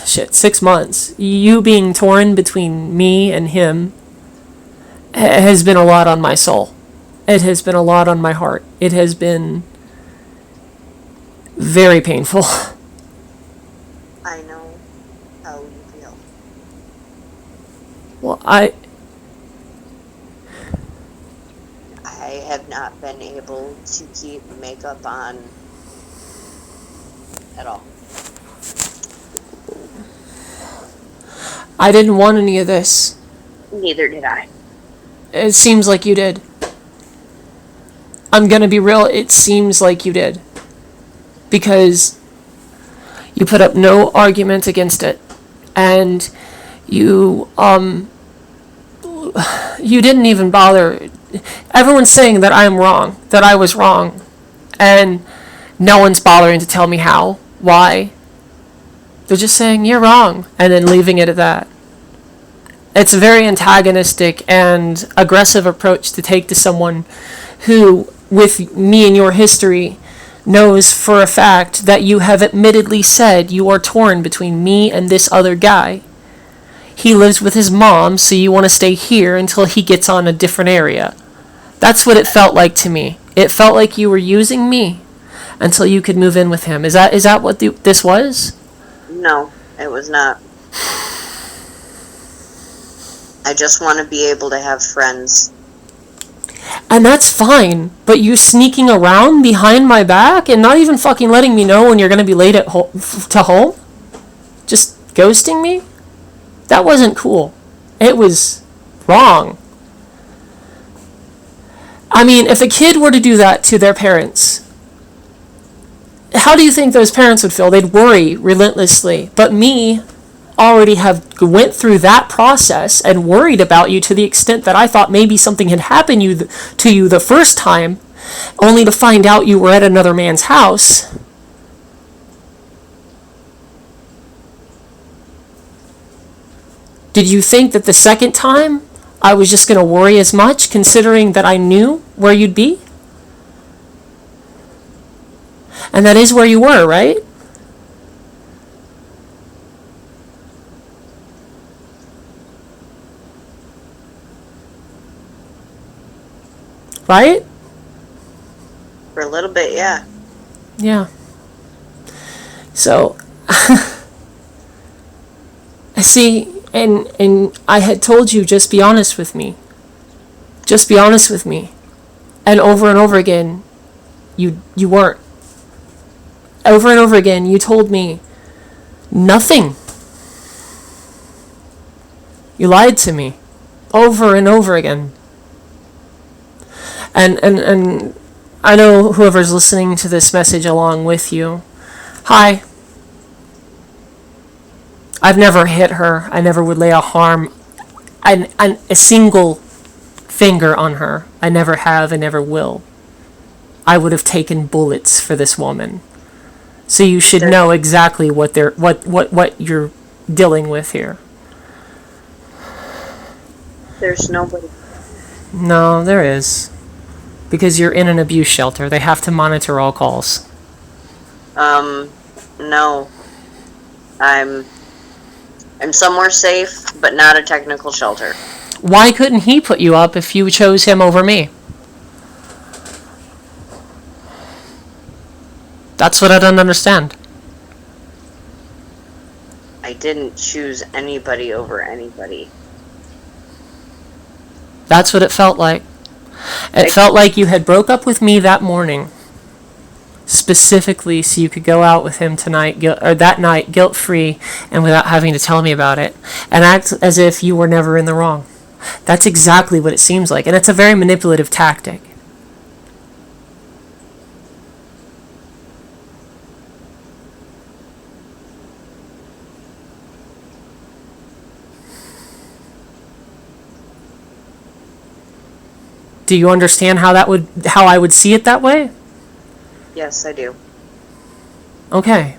6 months, you being torn between me and him has been a lot on my soul. It has been a lot on my heart. It has been very painful. I know how you feel. Well, I have not been able to keep makeup on at all. I didn't want any of this. Neither did I. It seems like you did. I'm gonna be real, it seems like you did. Because you put up no argument against it. And you didn't even bother. Everyone's saying that I'm wrong, that I was wrong. And no one's bothering to tell me how, why. They're just saying, you're wrong, and then leaving it at that. It's a very antagonistic and aggressive approach to take to someone who, with me and your history, knows for a fact that you have admittedly said you are torn between me and this other guy. He lives with his mom, so you want to stay here until he gets on a different area. That's what it felt like to me. It felt like you were using me until you could move in with him. Is that what this was? No, it was not. I just want to be able to have friends. And that's fine, but you sneaking around behind my back and not even fucking letting me know when you're going to be late at to home? Just ghosting me? That wasn't cool. It was wrong. I mean, if a kid were to do that to their parents, how do you think those parents would feel? They'd worry relentlessly. But me already have went through that process and worried about you to the extent that I thought maybe something had happened to you the first time, only to find out you were at another man's house. Did you think that the second time I was just going to worry as much, considering that I knew where you'd be? And that is where you were, right? Right? For a little bit, yeah. Yeah. So, I see, and I had told you, just be honest with me. Just be honest with me. And over again, you weren't. Over and over again, you told me nothing. You lied to me. Over and over again. And I know whoever's listening to this message along with you. Hi. I've never hit her. I never would lay a single finger on her. I never have and never will. I would have taken bullets for this woman. So you should know exactly what you're dealing with here. There's nobody. No, there is. Because you're in an abuse shelter. They have to monitor all calls. No. I'm somewhere safe, but not a technical shelter. Why couldn't he put you up if you chose him over me? That's what I don't understand. I didn't choose anybody over anybody. That's what it felt like. It felt like you had broke up with me that morning, specifically so you could go out with him tonight, or that night, guilt-free, and without having to tell me about it, and act as if you were never in the wrong. That's exactly what it seems like, and it's a very manipulative tactic. Do you understand how I would see it that way? Yes, I do. Okay.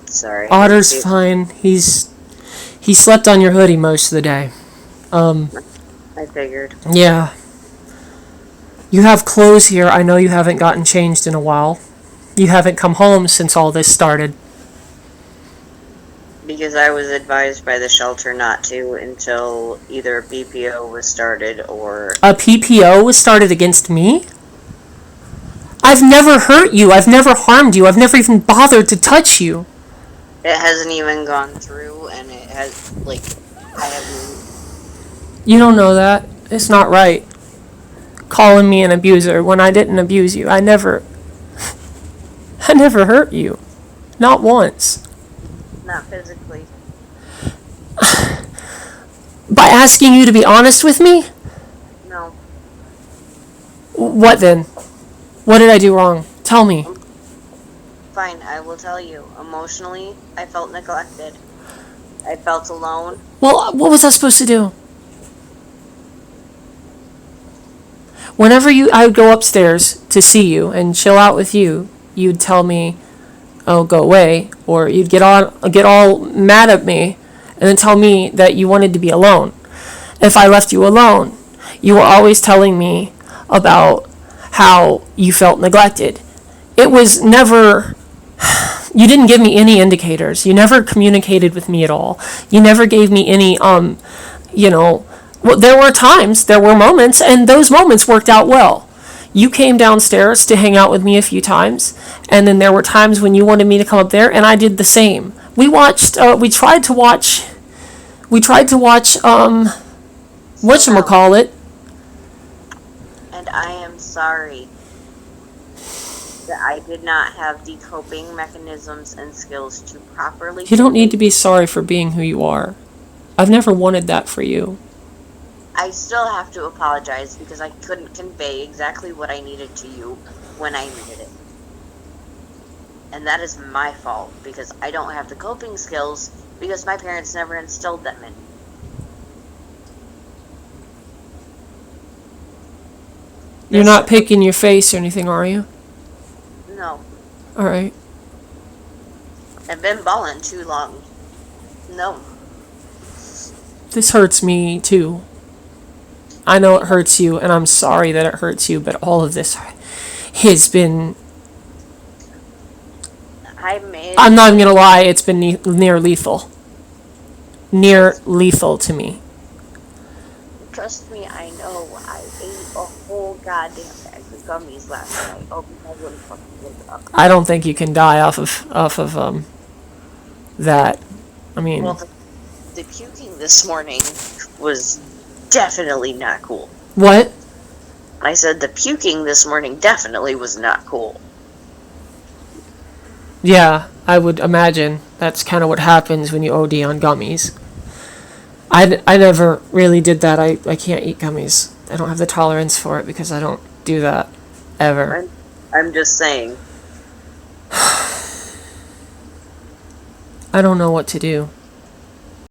Sorry. Otter's fine. He slept on your hoodie most of the day. I figured. Yeah. You have clothes here. I know you haven't gotten changed in a while. You haven't come home since all this started. Because I was advised by the shelter not to until either a BPO was started or... A PPO was started against me? I've never hurt you. I've never harmed you. I've never even bothered to touch you. It hasn't even gone through, and it has, like, I haven't... You don't know that. It's not right. Calling me an abuser when I didn't abuse you. I never hurt you. Not once. Not physically. By asking you to be honest with me? No. What then? What did I do wrong? Tell me. Fine, I will tell you. Emotionally, I felt neglected. I felt alone. Well, what was I supposed to do? Whenever I would go upstairs to see you and chill out with you, you'd tell me, "Oh, go away," or you'd get all mad at me, and then tell me that you wanted to be alone. If I left you alone, you were always telling me about how you felt neglected. It was never. You didn't give me any indicators. You never communicated with me at all. You never gave me any well, there were moments, and those moments worked out well. You came downstairs to hang out with me a few times, and then there were times when you wanted me to come up there, and I did the same. We tried to watch, whatchamacallit. And I am sorry that I did not have the coping mechanisms and skills to properly... You don't need to be sorry for being who you are. I've never wanted that for you. I still have to apologize because I couldn't convey exactly what I needed to you when I needed it. And that is my fault because I don't have the coping skills because my parents never instilled them in me. You're not picking your face or anything, are you? No. Alright. I've been balling too long. No. This hurts me too. I know it hurts you, and I'm sorry that it hurts you, but all of this has been... I'm not even going to lie, it's been near lethal. Near lethal to me. Trust me, I know. I ate a whole goddamn bag of gummies last night. Oh, I wouldn't fucking look up. I don't think you can die off of that. I mean... Well, the puking this morning was definitely not cool. What? I said the puking this morning definitely was not cool. Yeah, I would imagine that's kind of what happens when you OD on gummies. I never really did that. I can't eat gummies. I don't have the tolerance for it because I don't do that ever. I'm just saying. I don't know what to do.